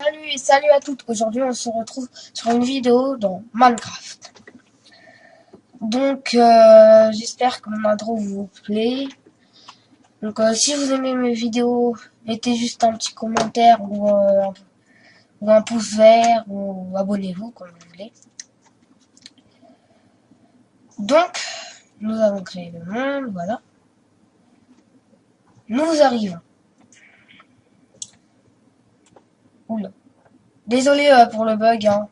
Salut et salut à toutes. Aujourd'hui, on se retrouve sur une vidéo dans Minecraft. Donc, j'espère que mon intro vous plaît. Donc, si vous aimez mes vidéos, mettez juste un petit commentaire ou un pouce vert ou abonnez-vous comme vous voulez. Donc, nous avons créé le monde, voilà. Nous arrivons. Oula. Désolé pour le bug, hein.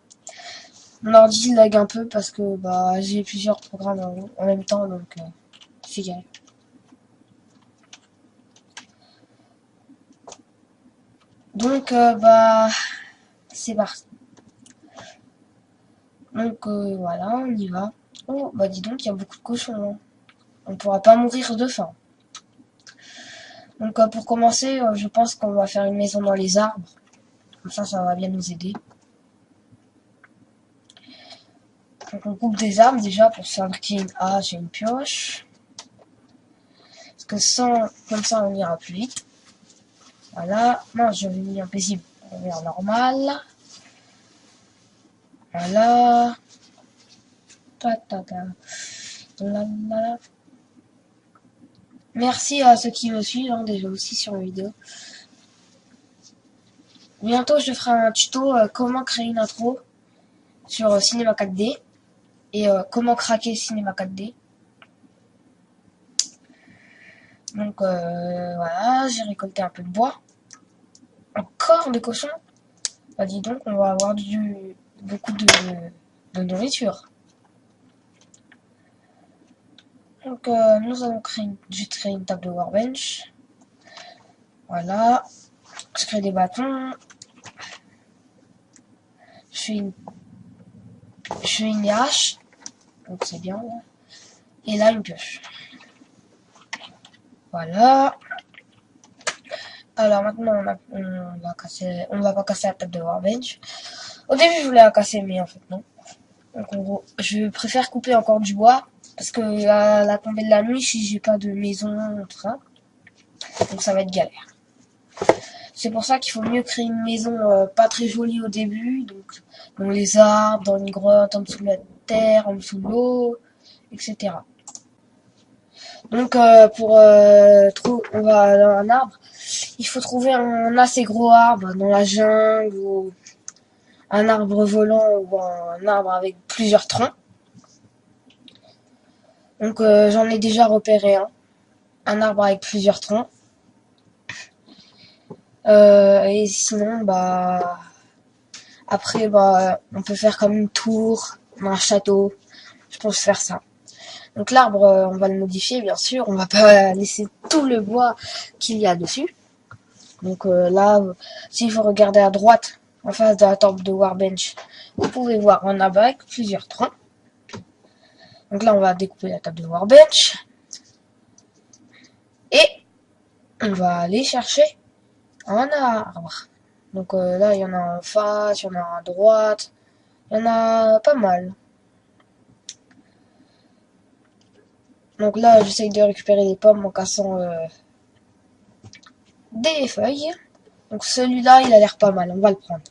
Mon ordi lag un peu parce que j'ai plusieurs programmes en même temps, donc c'est galère. Donc c'est parti. Donc voilà, on y va. Oh bah dis donc, il y a beaucoup de cochons, hein. On pourra pas mourir de faim. Donc pour commencer, je pense qu'on va faire une maison dans les arbres. Comme ça va bien nous aider. Donc on coupe des arbres déjà pour se fabriquer une hache et une pioche. Parce que comme ça on ira plus vite. Voilà. Non, je vais mis en paisible. On met en normal. Voilà. Merci à ceux qui me suivent, hein, déjà aussi sur la vidéo. Bientôt, je ferai un tuto comment créer une intro sur Cinema 4D et comment craquer Cinema 4D. Donc voilà, j'ai récolté un peu de bois. Encore des cochons. Bah dis donc, on va avoir beaucoup de nourriture. Donc nous allons j'ai créé une table de workbench. Voilà. Je crée des bâtons. Je fais une hache. Donc c'est bien. Là. Et là une pioche. Voilà. Alors maintenant on va pas casser la table de workbench. Au début je voulais la casser mais en fait non. Donc en gros je préfère couper encore du bois parce que à la tombée de la nuit si j'ai pas de maison tout ça, donc ça va être galère. C'est pour ça qu'il faut mieux créer une maison pas très jolie au début, donc dans les arbres, dans une grotte, en dessous de la terre, en dessous de l'eau, etc. Donc on va dans un arbre. Il faut trouver un assez gros arbre dans la jungle ou un arbre volant ou un arbre avec plusieurs troncs. Donc j'en ai déjà repéré un arbre avec plusieurs troncs. Et sinon après on peut faire comme une tour, un château. Je pense faire ça. Donc l'arbre on va le modifier bien sûr, on va pas laisser tout le bois qu'il y a dessus. Donc là, si vous regardez à droite, en face de la table de workbench, vous pouvez voir un arbre avec plusieurs troncs. Donc là, on va découper la table de workbench. Et on va aller chercher un arbre. Donc là, il y en a en face, il y en a à droite. Il y en a pas mal. Donc là, j'essaye de récupérer des pommes en cassant des feuilles. Donc celui-là, il a l'air pas mal, on va le prendre.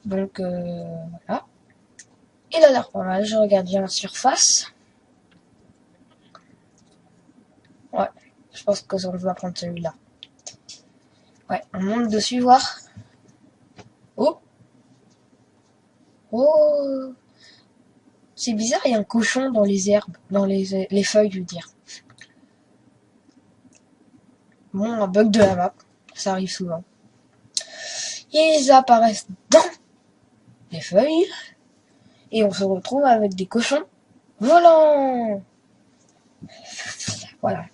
Donc voilà. Il a l'air pas mal, je regarde bien la surface. Ouais, je pense que on va prendre celui-là. Ouais, on monte dessus voir. Oh. Oh. C'est bizarre, il y a un cochon dans les herbes, dans les feuilles, je veux dire. Bon, un bug de la map, ça arrive souvent. Ils apparaissent dans les feuilles et on se retrouve avec des cochons volants. Voilà.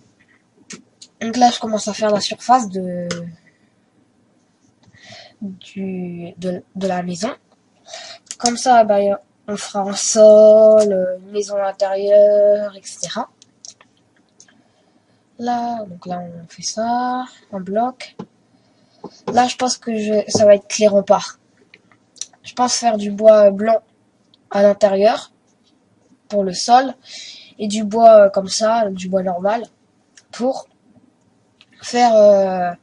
Donc là, je commence à faire la surface de la maison. Comme ça, on fera un sol, une maison intérieure, etc. Là, donc là, on fait ça, un bloc. Là, je pense que ça va être clé rempart. Je pense faire du bois blanc à l'intérieur pour le sol et du bois comme ça, du bois normal pour faire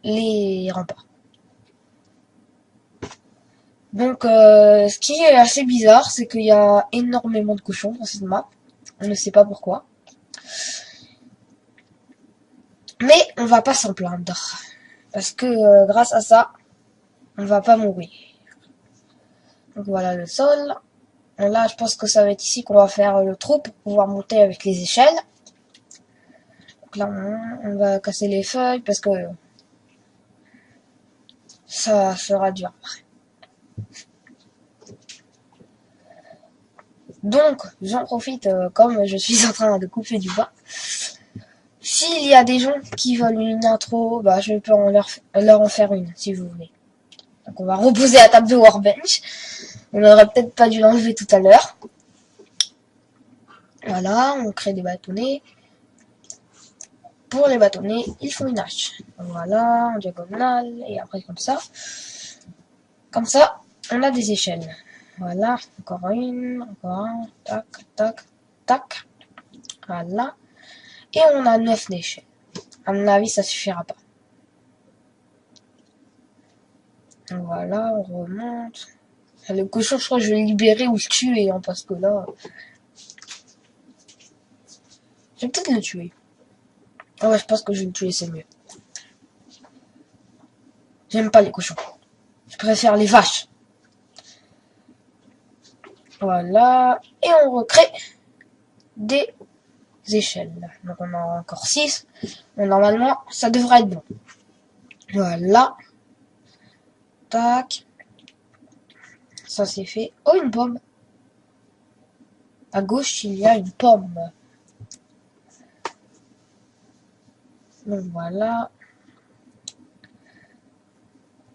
les remparts. Donc, ce qui est assez bizarre, c'est qu'il y a énormément de cochons dans cette map. On ne sait pas pourquoi. Mais on va pas s'en plaindre. Parce que grâce à ça, on va pas mourir. Donc voilà le sol. Et là, je pense que ça va être ici qu'on va faire le trou pour pouvoir monter avec les échelles. Donc là, on va casser les feuilles parce que ça sera dur. Donc, j'en profite, comme je suis en train de couper du bois. S'il y a des gens qui veulent une intro, bah, je peux leur en faire une, si vous voulez. Donc, on va reposer la table de Workbench. On aurait peut-être pas dû l'enlever tout à l'heure. Voilà, on crée des bâtonnets. Pour les bâtonnets, il faut une hache. Donc voilà, en diagonale, et après comme ça. Comme ça, on a des échelles. Voilà, encore une, encore un, tac, tac, tac. Voilà. Et on a 9 échelles. À mon avis, ça suffira pas. Donc voilà, on remonte. Le cochon, je crois que je vais le libérer ou le tuer, hein, parce que là... Je vais peut-être le tuer. Ah ouais, je pense que je vais le tuer, c'est mieux. J'aime pas les cochons. Je préfère les vaches. Voilà. Et on recrée des échelles. Donc on a encore 6. Bon, normalement, ça devrait être bon. Voilà. Tac. Ça c'est fait. Oh, une pomme. À gauche, il y a une pomme. Donc voilà.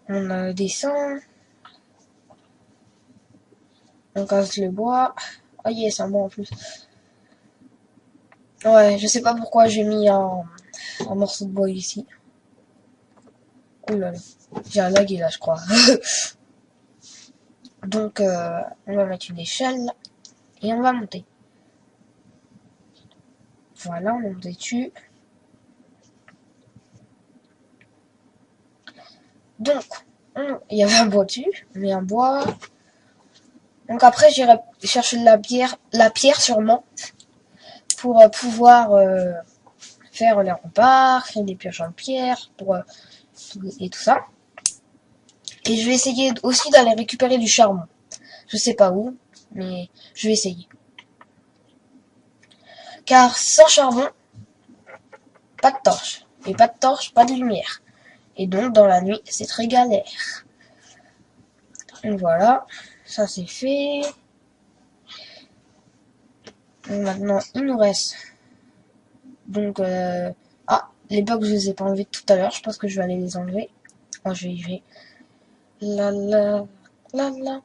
On descend. On casse le bois. Ah yes, un bois en plus. Ouais, je sais pas pourquoi j'ai mis un morceau de bois ici. Ouh là là. J'ai un lag là, je crois. Donc, on va mettre une échelle. Et on va monter. Voilà, on monte dessus. Donc, il y avait un bois dessus. On met un bois. Donc après, j'irai chercher de la pierre sûrement. Pour pouvoir faire les remparts, créer des pioches en pierre, et tout ça. Et je vais essayer aussi d'aller récupérer du charbon. Je sais pas où, mais je vais essayer. Car sans charbon, pas de torche. Et pas de torche, pas de lumière. Et donc, dans la nuit, c'est très galère. Donc voilà, ça c'est fait. Donc maintenant, il nous reste... Donc, les blocs, je les ai pas enlevés tout à l'heure. Je pense que je vais aller les enlever. Oh, je vais... La la la la.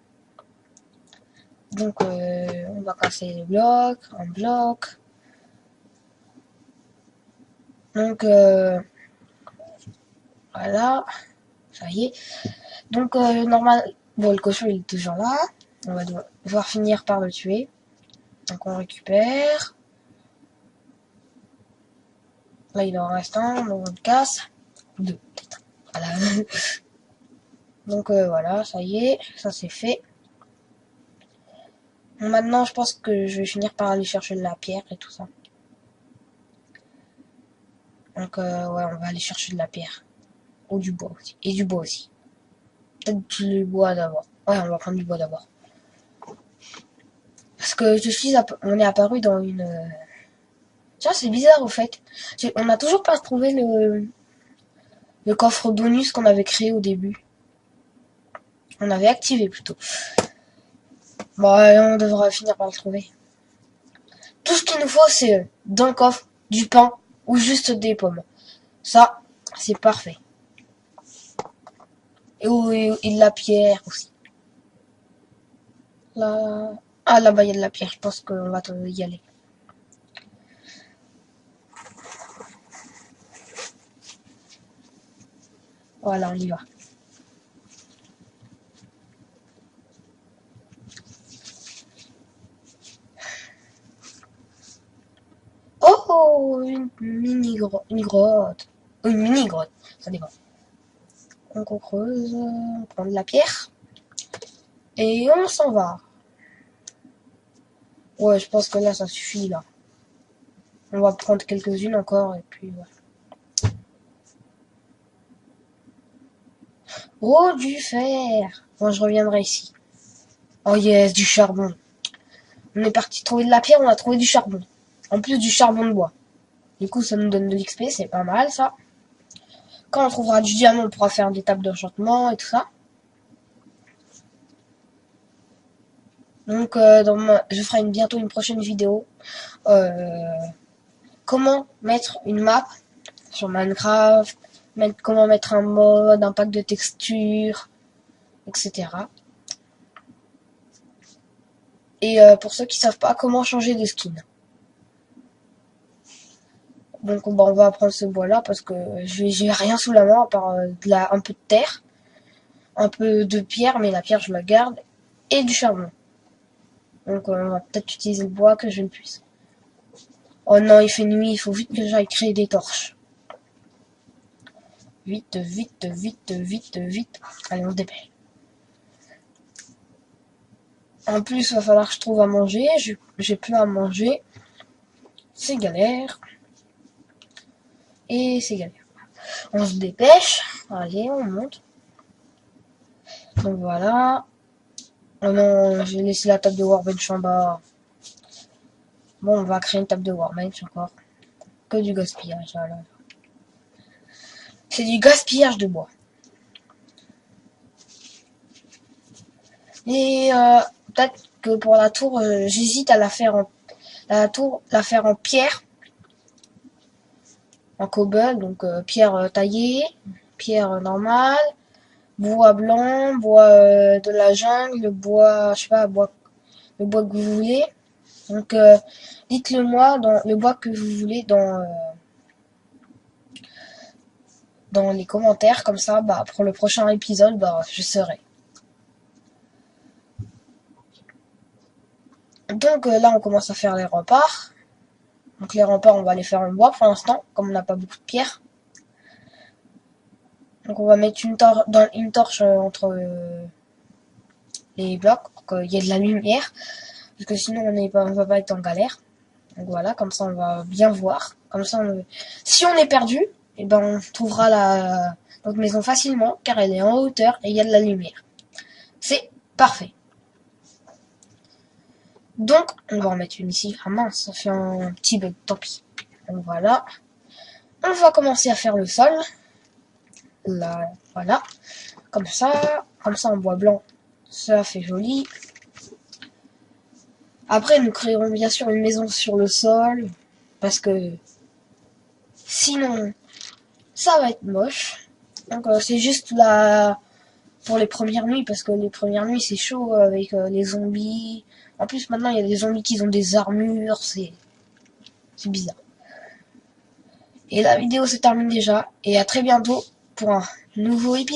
Donc, on va casser les blocs, un bloc. Donc, voilà. Ça y est. Donc, normal. Bon, le cochon, il est toujours là. On va devoir finir par le tuer. Donc, on récupère. Là, il en reste un. Donc, on le casse. 2, peut-être. Voilà. Donc, voilà, ça y est. Ça, c'est fait. Bon, maintenant, je pense que je vais finir par aller chercher de la pierre et tout ça. Donc, ouais, on va aller chercher de la pierre. Ou du bois aussi. Et du bois aussi. Peut-être du bois d'abord. Ouais, on va prendre du bois d'abord. Parce que on est apparu dans une... Tiens, c'est bizarre au fait. On n'a toujours pas trouvé le coffre bonus qu'on avait créé au début. On avait activé plutôt. Bon, on devra finir par le trouver. Tout ce qu'il nous faut, c'est dans le coffre, du pain ou juste des pommes. Ça, c'est parfait. Et de la pierre aussi. Là... Ah, là-bas, il y a de la pierre. Je pense qu'on va y aller. Voilà, on y va. Oh, une grotte. Une mini-grotte, ça dépend. Donc on creuse, on prend de la pierre. Et on s'en va. Ouais, je pense que là, ça suffit, là. On va prendre quelques-unes encore, et puis, ouais. Oh, du fer! Bon, je reviendrai ici. Oh yes, du charbon. On est parti trouver de la pierre, on a trouvé du charbon. En plus du charbon de bois. Du coup, ça nous donne de l'XP, c'est pas mal, ça. Quand on trouvera du diamant, on pourra faire des tables d'enchantement et tout ça. Donc, je ferai bientôt une prochaine vidéo. Comment mettre une map sur Minecraft, comment mettre un mode, un pack de textures, etc. Et pour ceux qui savent pas comment changer de skin. Donc on va prendre ce bois là parce que j'ai rien sous la main à part un peu de terre, un peu de pierre, mais la pierre je la garde, et du charbon. Donc on va peut-être utiliser le bois que je ne puisse. Oh non, il fait nuit, il faut vite que j'aille créer des torches. Vite, vite, vite, vite, vite. Allez, on se dépêche. En plus, il va falloir que je trouve à manger. J'ai plus à manger. C'est galère. Et c'est galère. On se dépêche. Allez, on monte. Donc voilà. Oh non, j'ai laissé la table de workbench en bas. Bon, on va créer une table de workbench encore. Que du gaspillage. Voilà. C'est du gaspillage de bois. Et peut-être que pour la tour, j'hésite à la faire en pierre. En cobble, donc pierre taillée, pierre normale, bois blanc, bois de la jungle, bois, je sais pas, le bois que vous voulez. Donc dites-le moi dans le bois que vous voulez dans les commentaires, comme ça, bah pour le prochain épisode, bah je saurai. Donc là on commence à faire les remparts. Donc les remparts on va les faire en bois pour l'instant, comme on n'a pas beaucoup de pierres. Donc on va mettre une torche entre les blocs pour qu'il y ait de la lumière. Parce que sinon on va pas être en galère. Donc voilà, comme ça on va bien voir. Comme ça, si on est perdu, et ben on trouvera notre maison facilement, car elle est en hauteur et il y a de la lumière. C'est parfait. Donc on va en mettre une ici. Ah mince, ça fait un petit bug, tant pis. Donc voilà. On va commencer à faire le sol. Là, voilà. Comme ça en bois blanc. Ça fait joli. Après, nous créerons bien sûr une maison sur le sol, parce que sinon, ça va être moche. Donc c'est juste là pour les premières nuits, parce que les premières nuits c'est chaud avec les zombies. En plus maintenant il y a des zombies qui ont des armures, c'est bizarre. Et la vidéo se termine déjà, et à très bientôt pour un nouveau épisode.